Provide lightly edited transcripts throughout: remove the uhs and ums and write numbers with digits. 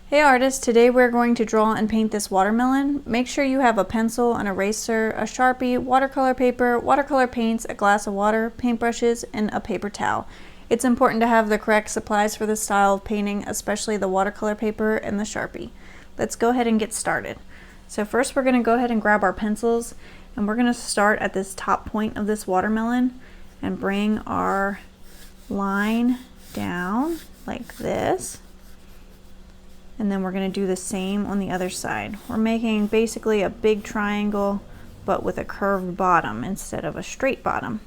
Hey artists, today we're going to draw and paint this watermelon. Make sure you have a pencil, an eraser, a Sharpie, watercolor paper, watercolor paints, a glass of water, paintbrushes, and a paper towel. It's important to have the correct supplies for this style of painting, especially the watercolor paper and the Sharpie. Let's go ahead and get started. So first we're going to go ahead and grab our pencils, and we're going to start at this top point of this watermelon and bring our line down like this. And then we're going to do the same on the other side. We're making basically a big triangle, but with a curved bottom instead of a straight bottom.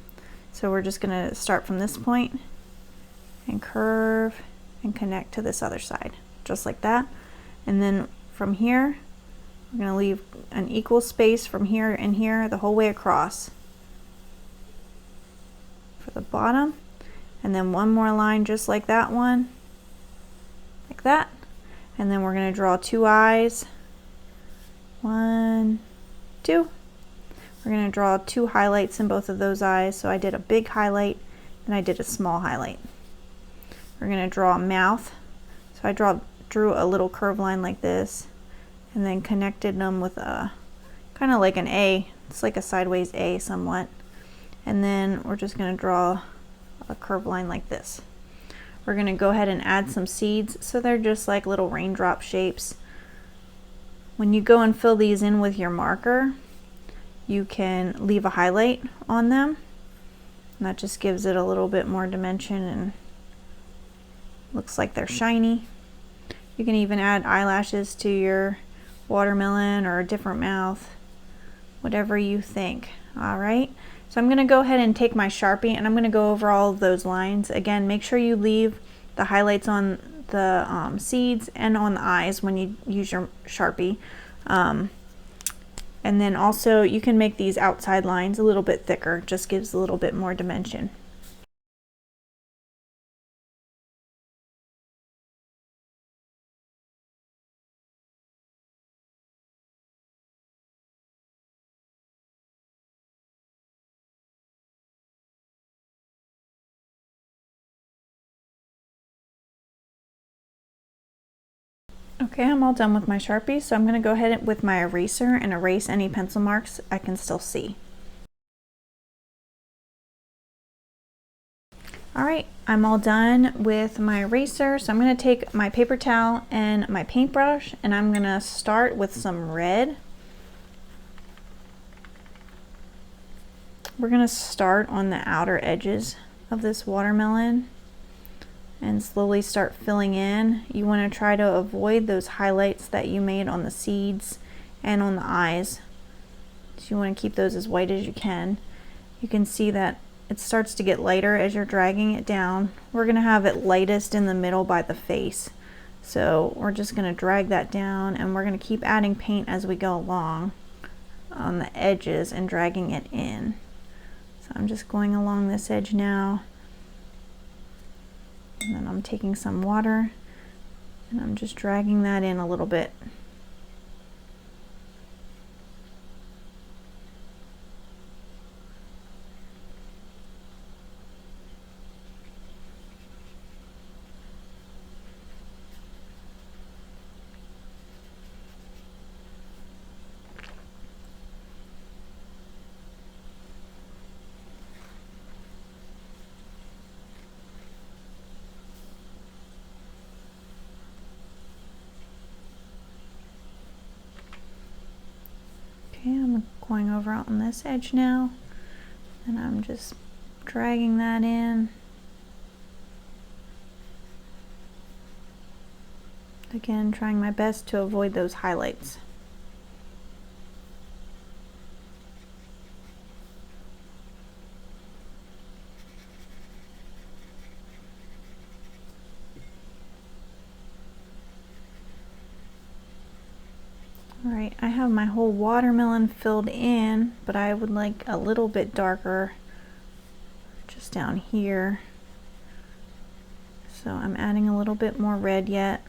So we're just going to start from this point and curve and connect to this other side, just like that. And then from here, we're going to leave an equal space from here and here the whole way across for the bottom. And then one more line just like that one, like that. And then we're going to draw two eyes. 1, 2. We're going to draw two highlights in both of those eyes. So I did a big highlight and I did a small highlight. We're going to draw a mouth. So I drew a little curved line like this and then connected them with a kind of like an A. It's like a sideways A somewhat. And then we're just going to draw a curved line like this. We're going to go ahead and add some seeds, so they're just like little raindrop shapes. When you go and fill these in with your marker, you can leave a highlight on them, and that just gives it a little bit more dimension and looks like they're shiny. You can even add eyelashes to your watermelon or a different mouth, whatever you think. Alright, so I'm going to go ahead and take my Sharpie and I'm going to go over all of those lines. Again, make sure you leave the highlights on the seeds and on the eyes when you use your Sharpie. And then also you can make these outside lines a little bit thicker, just gives a little bit more dimension. Okay, I'm all done with my Sharpie, so I'm going to go ahead with my eraser and erase any pencil marks I can still see. Alright, I'm all done with my eraser, so I'm going to take my paper towel and my paintbrush, and I'm going to start with some red. We're going to start on the outer edges of this watermelon and slowly start filling in. You want to try to avoid those highlights that you made on the seeds and on the eyes. So you want to keep those as white as you can. You can see that it starts to get lighter as you're dragging it down. We're going to have it lightest in the middle by the face. So we're just going to drag that down, and we're going to keep adding paint as we go along on the edges and dragging it in. So I'm just going along this edge now. And then I'm taking some water and I'm just dragging that in a little bit. Okay, I'm going over on this edge now, and I'm just dragging that in. Again, trying my best to avoid those highlights. Alright, I have my whole watermelon filled in, but I would like a little bit darker just down here. So I'm adding a little bit more red yet.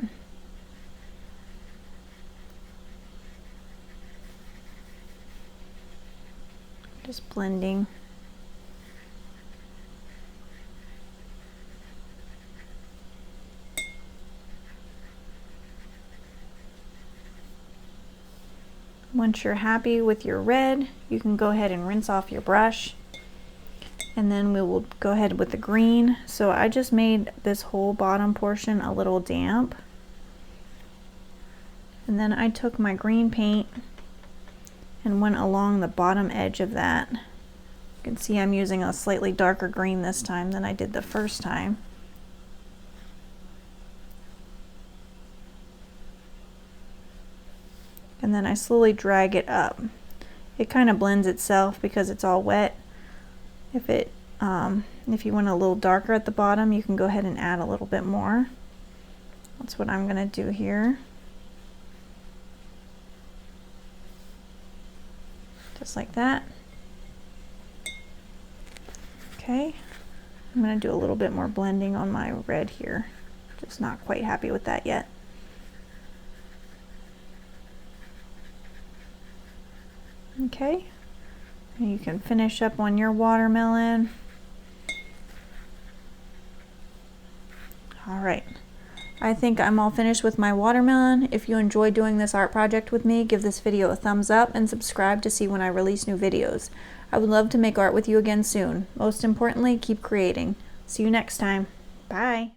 Just blending. Once you're happy with your red, you can go ahead and rinse off your brush. And then we will go ahead with the green. So I just made this whole bottom portion a little damp. And then I took my green paint and went along the bottom edge of that. You can see I'm using a slightly darker green this time than I did the first time. And then I slowly drag it up. It kind of blends itself because it's all wet. If you want a little darker at the bottom, you can go ahead and add a little bit more. That's what I'm gonna do here. Just like that. Okay, I'm gonna do a little bit more blending on my red here. Just not quite happy with that yet. Okay, and you can finish up on your watermelon. All right, I think I'm all finished with my watermelon. If you enjoyed doing this art project with me, give this video a thumbs up and subscribe to see when I release new videos. I would love to make art with you again soon. Most importantly, keep creating. See you next time. Bye.